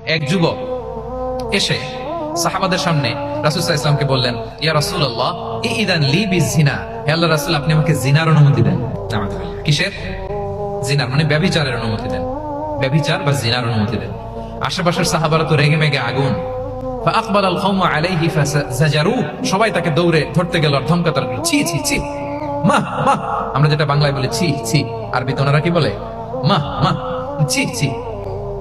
এক যুবক এসে সাহাবাদের সামনে রাসূল সাল্লাল্লাহু আলাইহি ওয়াসাল্লামকে বললেন, ইয়া রাসূলুল্লাহ ইদান লি বিজিনা, হে আল্লাহর রাসূল আপনি আমাকে জিনার অনুমতি দেন। কিসের? জিনার, মানে ব্যভিচারের অনুমতি দেন। ব্যভিচার বা জিনার অনুমতি দেন। আশেপাশের সাহাবারা তো রেগে মেগে আগুন। ফাআকবাল আল কওমু আলাইহি ফাজাজারু, সবাই তাকে দৌড়ে ধরতে গেল আর ধমকাতে লাগলো, ছি ছি ছি, মা মা, আমরা যেটা বাংলায় বলি ছি ছি, আরবিতে ওনারা কি বলে? মা মা, ছি ছি।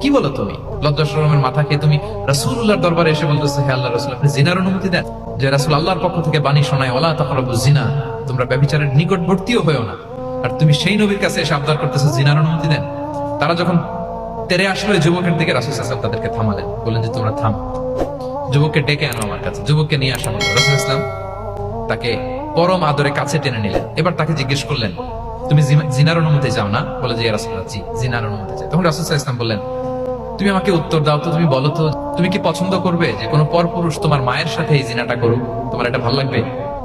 কি বলো তুমি? লজ্জা শরমের মাথা খেয়ে তুমি রাসূলুল্লাহর দরবারে এসে বলতেছো, হে আল্লাহর রাসূল আপনি জিনার অনুমতি দেন। যে রাসূল আল্লাহর পক্ষ থেকে বাণী শোনায়, ওয়ালা তাকরাবুজ জিনা, তোমরা ব্যভিচারের নিকটবর্তীও হয়ো না, আর তুমি সেই নবীর কাছে এসে আবদার করতেছো জিনার অনুমতি দেন। তারা যখন তেরে আসলো যুবকের দিকে, রাসূল সাল্লাল্লাহু আলাইহি ওয়াসাল্লাম তাদেরকে থামালেন, বললেন যে তোমরা থামো, যুবককে ডেকে আনো আমার কাছে। যুবককে নিয়ে আসা হলো। রাসূল সাল্লাল্লাহু আলাইহি ওয়াসাল্লাম তাকে পরম আদরে কাছে টেনে নিলেন। এবার তাকে জিজ্ঞেস করলেন, তুমি জিনার অনুমতি চাও না? বলে যে ইয়া রাসূলুল্লাহ জি, জিনার অনুমতি চাই। তখন রাসূল সাল্লাল্লাহু আলাইহি ওয়াসাল্লাম বললেন, তুমি আমাকে উত্তর দাও তো, তুমি বলো তো, তুমি কি পছন্দ করবে যে কোনো পরপুরুষ তোমার মায়ের সাথে এই জিনাটা করুক? তোমার এটা ভালো লাগবে?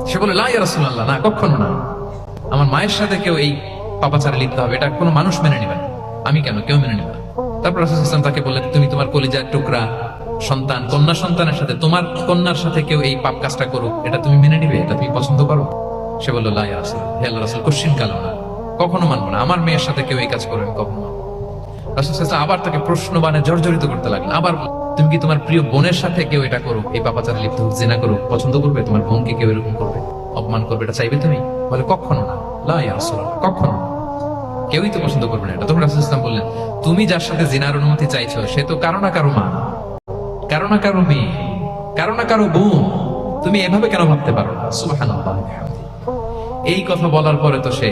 সে বলে, লা ইয়া রাসূলুল্লাহ, না, কখনো না, আমার মায়ের সাথে কেউ এই পাপাচারে লিপ্ত হবে, এটা কোনো মানুষ মেনে নিবে না। আমি কেন? কেউ মেনে নিবে না। তারপর রাসূল সাল্লাল্লাহু আলাইহি ওয়াসাল্লাম তাকে বললেন, তুমি তোমার কলিজার টুকরা সন্তান, কন্যা সন্তানের সাথে, তোমার কন্যার সাথে কেউ এই পাপ কাজটা করুক, এটা তুমি মেনে নিবে? এটা তুমি পছন্দ করো? সে বলল, লা ইয়া রাসূলুল্লাহ, হে আল্লাহর রাসূল, কোশ্চিন কালো না, কখনো মানবো না, আমার মেয়ের সাথে কেউ এই কাজ করবে, আমি কখনো মানবো না। রাসূল সাল্লাল্লাহু আলাইহি ওয়াসাল্লাম আবার তাকে প্রশ্নবাণে জর্জরিত করতে লাগলেন। আবার, তুমি কি তোমার প্রিয় বোনের সাথে কেউ এটা করুক, এই পাপাচারে লিপ্ত হোক, জিনা করুক, পছন্দ করবে? তোমার বোনকে কেউ এরকম করবে, অপমান করবে, এটা চাইবে তুমি? বলে, কখনো না, লা ইয়া রাসূলুল্লাহ, কখনো না, কেউই তো পছন্দ করবে না এটা। তখন রাসূল সাল্লাল্লাহু আলাইহি ওয়াসাল্লাম বললেন, তুমি যার সাথে জিনার অনুমতি চাইছো সে তো কারো না কারো মা, কারো না কারো মেয়ে, কারো না কারো বোন, তুমি এভাবে কেন ভাবতে পারো না? সুবহানাল্লাহ। এই কথা বলার পরে তো সে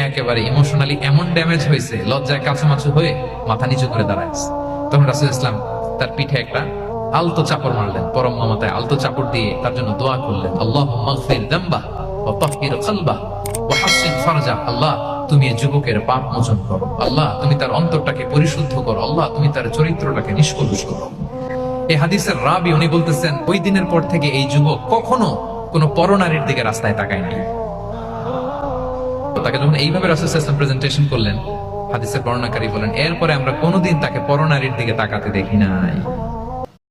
একেবারে ইমোশনালি এমন ড্যামেজ হয়েছে, লজ্জায় কাছামাছু হয়ে মাথা নিচু করে দাঁড়াইছে। তখন রাসূল ইসলাম তার পিঠে একটা আলতো চাপড় মারলেন, পরম মমতায় আলতো চাপড় দিয়ে তার জন্য দোয়া করলেন, আল্লাহুম্মা গফির যামবা ওয়া তাহহির কলবা ওয়া হাসিন ফারজা, আল্লাহ তুমি এই যুবকের পাপ মোচন করো, আল্লাহ তুমি তার অন্তরটাকে পরিশুদ্ধ করো, আল্লাহ তুমি তার চরিত্রটাকে নিষ্কলুষ করো। এই হাদিসের রাবি উনি বলতেছেন, ওই দিনের পর থেকে এই যুবক কখনো কোনো পরনারীর দিকে রাস্তায় তাকায়নি। তাকে যখন এইভাবে রাসূল সাল্লাল্লাহু আলাইহি ওয়াসাল্লাম প্রেজেন্টেশন করলেন, হাদিসের বর্ণনাকারী বলেন, এরপরে আমরা কোনোদিন তাকে পরনারীর দিকে তাকাতে দেখি নাই।